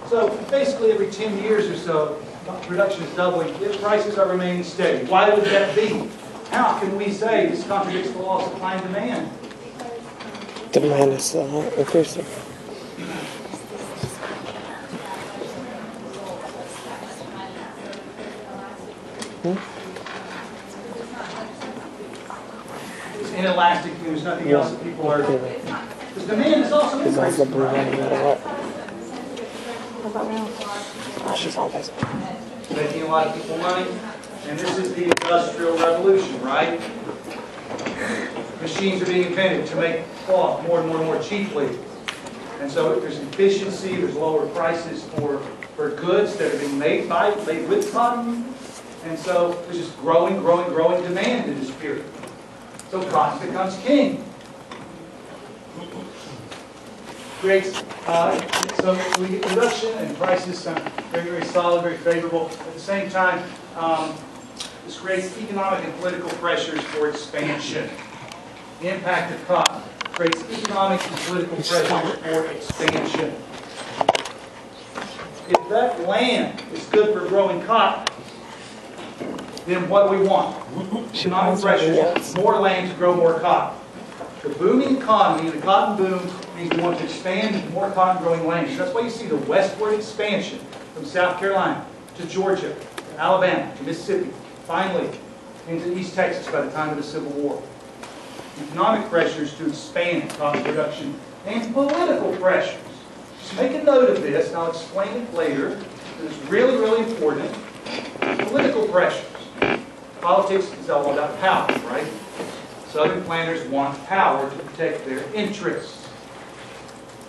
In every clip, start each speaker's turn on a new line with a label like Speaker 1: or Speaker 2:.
Speaker 1: So basically every 10 years or so, production is doubling, yet prices are remaining steady. Why would that be? How can we say this contradicts the law of supply and demand?
Speaker 2: Demand is increasing.
Speaker 1: It's inelastic, there's nothing else that people are... Because demand is also
Speaker 2: It's also
Speaker 1: increasing,
Speaker 2: blue
Speaker 1: right?
Speaker 2: no matter what.
Speaker 3: How about now?
Speaker 2: Oh, she's on this.
Speaker 1: Making a lot of people money. And this is the Industrial Revolution, right? Machines are being invented to make cloth more and more and more cheaply. And so there's efficiency, there's lower prices for goods that are being made with cotton. And so there's just growing demand in this period. So cotton becomes king. Creates, so we get production and prices very solid, very favorable. At the same time, this creates economic and political pressures for expansion. The impact of cotton creates economic and political pressures for expansion. If that land is good for growing cotton, then what do we want? Economic pressures, more land to grow more cotton. The booming economy, the cotton boom, means we want to expand into more cotton growing land. So that's why you see the westward expansion from South Carolina to Georgia, to Alabama, to Mississippi, finally into East Texas by the time of the Civil War. Economic pressures to expand cotton production and political pressures. Just make a note of this, and I'll explain it later. It's really important. Political pressures. Politics is all about power, right? Southern planters want power to protect their interests.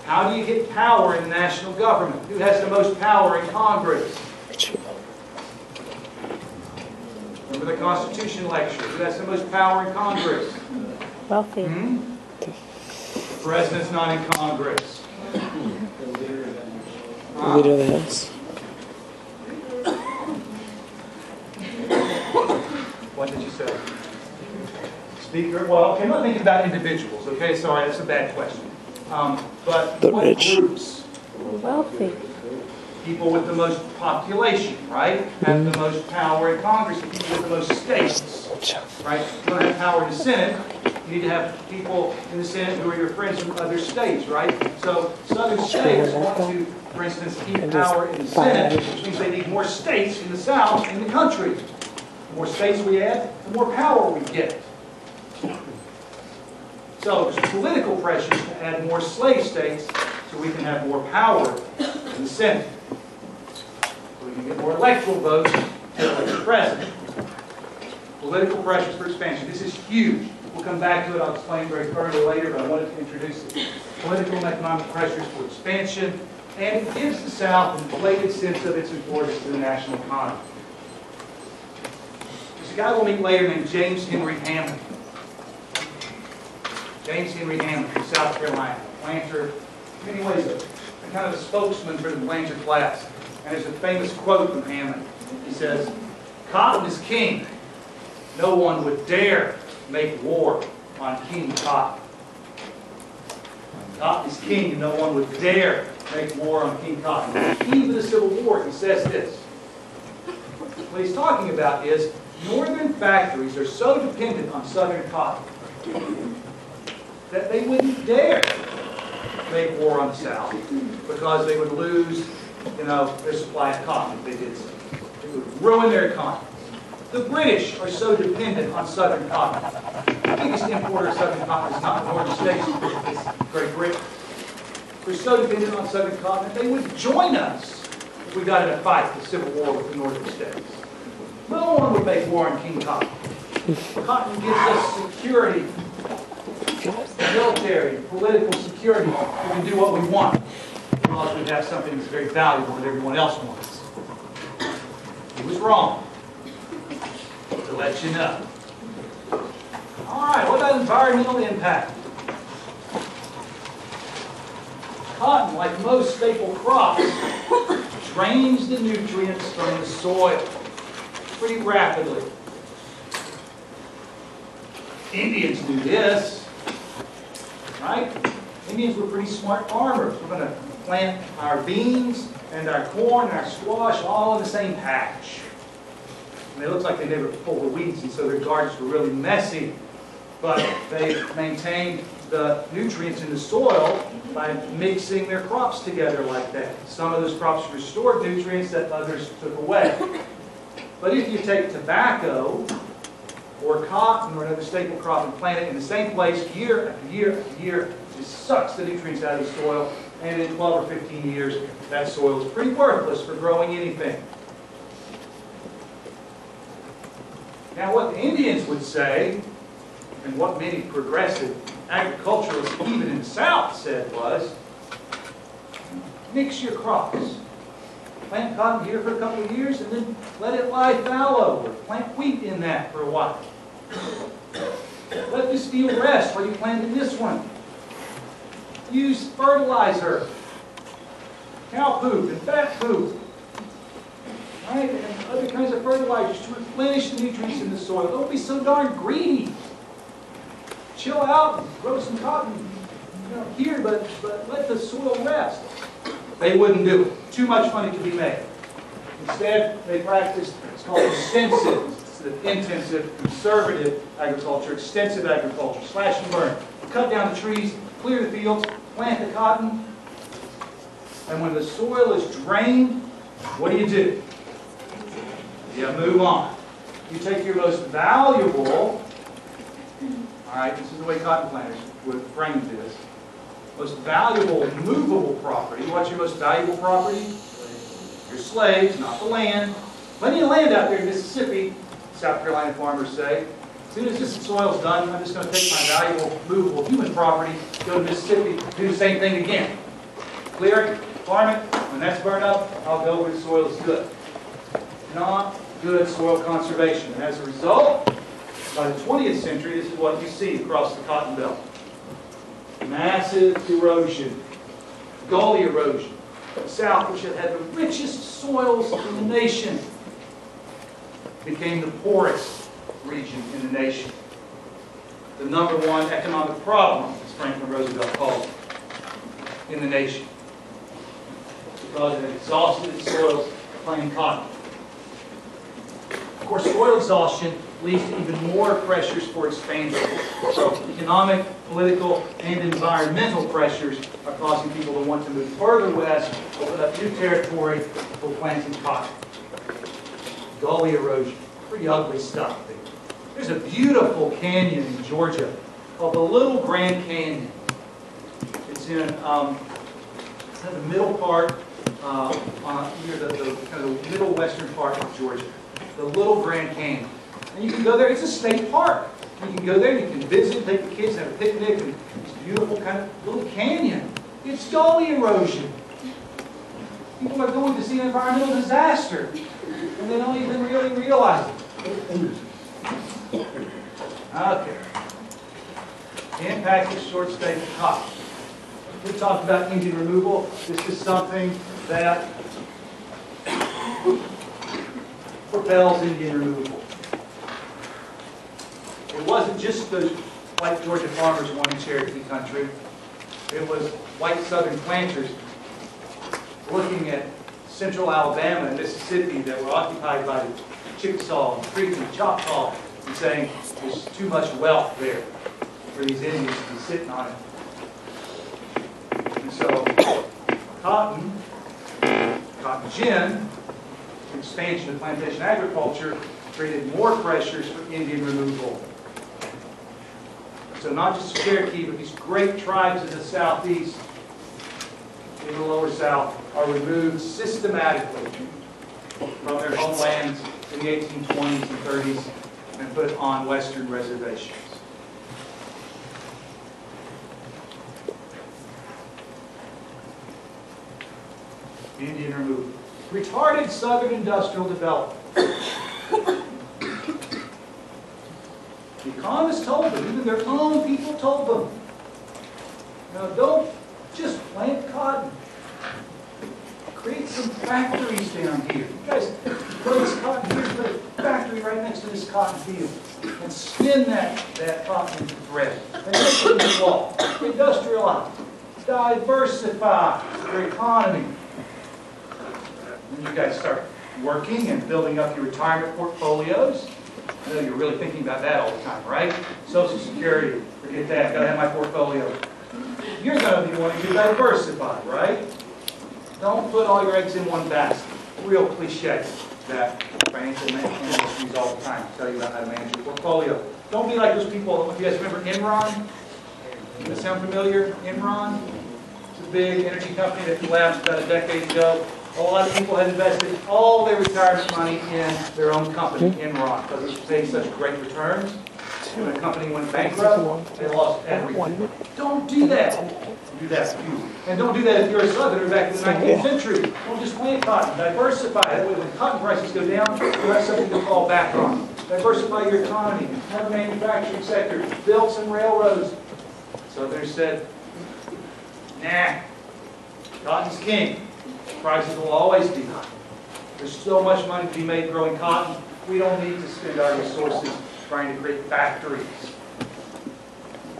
Speaker 1: How do you get power in the national government? Who has the most power in Congress? Remember the Constitution lecture. Who has the most power in Congress?
Speaker 3: Wealthy.
Speaker 1: The president's not in Congress.
Speaker 2: Leader of the House.
Speaker 1: What did you say? Speaker? Well, okay, I'm not thinking about individuals, okay? Sorry, that's a bad question. But
Speaker 2: The
Speaker 1: what
Speaker 2: rich.
Speaker 1: groups?
Speaker 3: Wealthy.
Speaker 1: People with the most population, right? Have the most power in Congress. People with the most states, right? You don't have power in the Senate. You need to have people in the Senate who are your friends from other states, right? So southern states want to, for instance, keep power in the Senate, which means they need more states in the South in the country. The more states we add, the more power we get. So there's political pressures to add more slave states so we can have more power in the Senate. So we can get more electoral votes to elect the president. Political pressures for expansion. This is huge. We'll come back to it. I'll explain very thoroughly later, but I wanted to introduce it. Political and economic pressures for expansion, and it gives the South an inflated sense of its importance to the national economy. There's a guy we'll meet later named James Henry Hammond. James Henry Hammond from South Carolina, planter, in many ways a kind of a spokesman for the planter class. And there's a famous quote from Hammond. He says, "Cotton is king. No one would dare make war on King Cotton." Cotton is king, and no one would dare make war on King Cotton. At the eve of the Civil War, he says this. What he's talking about is northern factories are so dependent on southern cotton that they wouldn't dare make war on the South because they would lose, their supply of cotton if they did so. It would ruin their economy. The British are so dependent on southern cotton. The biggest importer of southern cotton is not the Northern States, it's Great Britain. We're so dependent on southern cotton that they would join us if we got in a fight, the Civil War with the Northern States. No one would make war on King Cotton. Cotton gives us security, military, political security. We can do what we want because we have something that's very valuable that everyone else wants. He was wrong. To let you know. All right, what about environmental impact? Cotton, like most staple crops, drains the nutrients from the soil pretty rapidly. Indians knew this, right? Indians were pretty smart farmers. We're going to plant our beans and our corn and our squash all in the same patch. And it looks like they never pulled the weeds, and so their gardens were really messy. But they maintained the nutrients in the soil by mixing their crops together like that. Some of those crops restored nutrients that others took away. But if you take tobacco or cotton or another staple crop and plant it in the same place year after year after year, it just sucks the nutrients out of the soil, and in 12 or 15 years, that soil is pretty worthless for growing anything. Now, what the Indians would say, and what many progressive agriculturalists, even in the South, said was, mix your crops. Plant cotton here for a couple of years and then let it lie fallow, or plant wheat in that for a while. Let this field rest while you plant in this one. Use fertilizer, cow poop and fat poop, right? And other kinds of fertilizers to replenish the nutrients in the soil. Don't be so darn greedy. Chill out and grow some cotton here, but let the soil rest. They wouldn't do it. Too much money to be made. Instead, they practiced, it's called extensive, instead of intensive, conservative agriculture, extensive agriculture, slash and burn. Cut down the trees, clear the fields, plant the cotton, and when the soil is drained, what do? You move on. You take your most valuable, all right, this is the way cotton planters would frame this, most valuable movable property. What's your most valuable property? Your slaves, not the land. Plenty of land out there in Mississippi, South Carolina farmers say. As soon as this soil's done, I'm just going to take my valuable movable human property, go to Mississippi, do the same thing again. Clear it, farm it. When that's burned up, I'll go where the soil is good. Not good soil conservation. And as a result, by the 20th century, this is what you see across the cotton belt. Massive erosion, gully erosion. The South, which had the richest soils in the nation, became the poorest region in the nation. The number one economic problem, as Franklin Roosevelt called it, in the nation. Because it had exhausted its soils planting cotton. Of course, soil exhaustion leads to even more pressures for expansion. So economic, political, and environmental pressures are causing people to want to move further west, open up new territory for planting cotton. Gully erosion. Pretty ugly stuff there. There's a beautiful canyon in Georgia called the Little Grand Canyon. It's in kind of the middle part, near the kind of the middle western part of Georgia. The Little Grand Canyon. And you can go there, it's a state park. You can go there, you can visit, take the kids, have a picnic, and it's a beautiful kind of little canyon. It's gully erosion. People are going to see an environmental disaster, and they don't even really realize it. Okay. Impact of short-stay cotton. We talked about Indian removal. This is something that propels Indian removal. It wasn't just the white Georgia farmers wanting Cherokee country. It was white southern planters looking at central Alabama and Mississippi that were occupied by the Chickasaw and Creek and Choctaw and saying there's too much wealth there for these Indians to be sitting on it. And so cotton gin, expansion of plantation agriculture, created more pressures for Indian removal. So not just Cherokee, but these great tribes in the southeast, in the lower south, are removed systematically from their homelands in the 1820s and 30s and put on western reservations. Indian removal. Retarded southern industrial development. The economists told them, even their own people told them, don't just plant cotton. Create some factories down here. You guys grow this cotton here, put a factory right next to this cotton field, and spin that cotton into thread. And make it into cloth. Industrialize. diversify your economy. Then you guys start working and building up your retirement portfolios. I know you're really thinking about that all the time, right? Social Security, forget that, gotta have my portfolio. You're gonna be wanting to diversify, right? Don't put all your eggs in one basket. Real cliche that financial management use all the time to tell you about how to manage your portfolio. Don't be like those people, if you guys remember Enron? Does that sound familiar? Enron? It's a big energy company that collapsed about a decade ago. A lot of people had invested all their retirement money in their own company, Enron, because it was paying such great returns. When a company went bankrupt, they lost everything. Don't do that. Don't do that. And don't do that if you're a Southerner back in the 19th century. Don't just plant cotton. Diversify. That way when cotton prices go down, you have something to fall back on. Diversify your economy. Have a manufacturing sector. Build some railroads. Southerners said, nah, cotton's king. Prices will always be high. There's so much money to be made growing cotton. We don't need to spend our resources trying to create factories.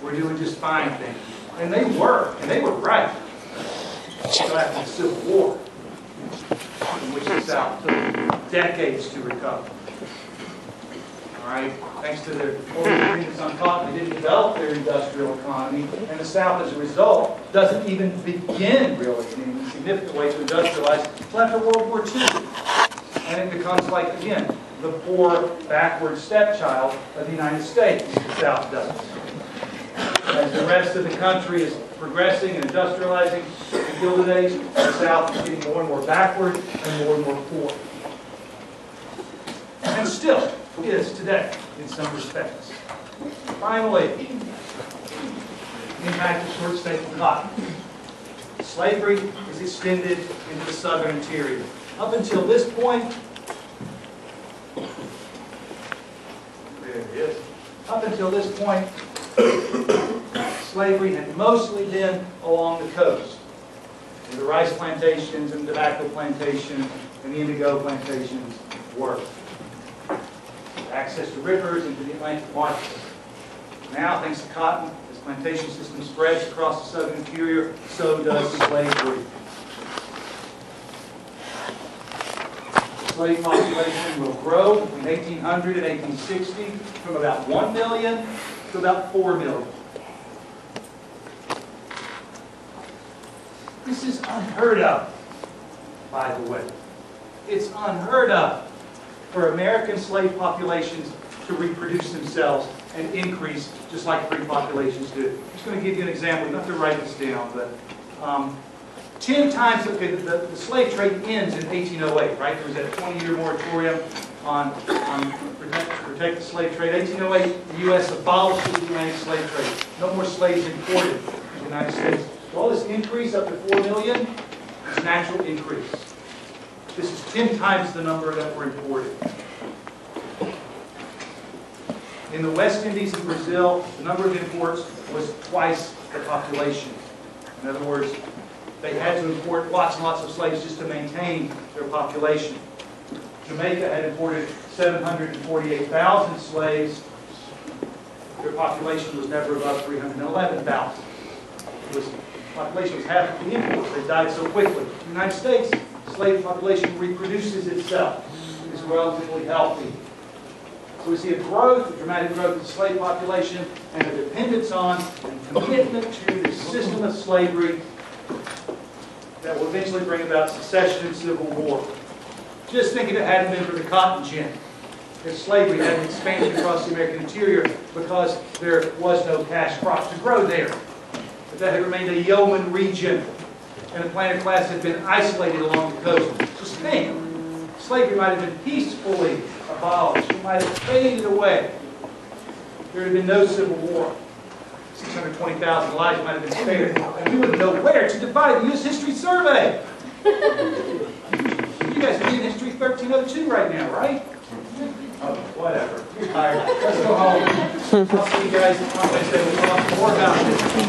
Speaker 1: We're doing just fine things. And they were right. Until after the Civil War, in which the South took decades to recover. All right? Thanks to their agreements on cotton, they didn't develop their industrial economy, and the South, as a result, doesn't even begin really in any significant way to industrialize until after World War II. And it becomes like, again, the poor, backward stepchild of the United States, the South does. As the rest of the country is progressing and industrializing in Gilded Age, the South is getting more and more backward and more poor. And still is today, in some respects. Finally, impact of short staple cotton. Slavery is extended into the southern interior. Up until this point, there it is. Up until this point, slavery had mostly been along the coast. And the rice plantations and tobacco plantations and the indigo plantations were. Access to rivers and to the Atlantic market. Now, thanks to cotton, as plantation system spreads across the southern interior, so does slavery. The slave population will grow between 1800 and 1860 from about 1 million to about 4 million. This is unheard of, by the way. It's unheard of for American slave populations to reproduce themselves and increase just like free populations do. I'm just going to give you an example. You don't have to write this down, but 10 times, okay, the slave trade ends in 1808, right? There was that 20-year moratorium on protect the slave trade. 1808, the U.S. abolished the Atlantic slave trade. No more slaves imported in the United States. So all this increase up to 4 million is natural increase. This is 10 times the number that were imported. In the West Indies and Brazil, the number of imports was twice the population. In other words, they had to import lots and lots of slaves just to maintain their population. Jamaica had imported 748,000 slaves. Their population was never above 311,000. The population was half of the imports. They died so quickly. In the United States, the slave population reproduces itself. It is relatively healthy. So we see a growth, a dramatic growth of the slave population, and a dependence on and commitment to the system of slavery that will eventually bring about secession and civil war. Just think if it hadn't been for the cotton gin, if slavery hadn't expanded across the American interior because there was no cash crop to grow there. If that had remained a yeoman region and the planter class had been isolated along the coast. Just think, slavery might have been peacefully abolished. It might have faded away. There had been no civil war. 620,000 lives might have been spared. And we wouldn't know where to divide the U.S. History Survey. You guys are reading History 1302 right now, right? Oh, whatever. You're tired. Let's go home. I'll see you guys on Wednesday. We'll talk more about this.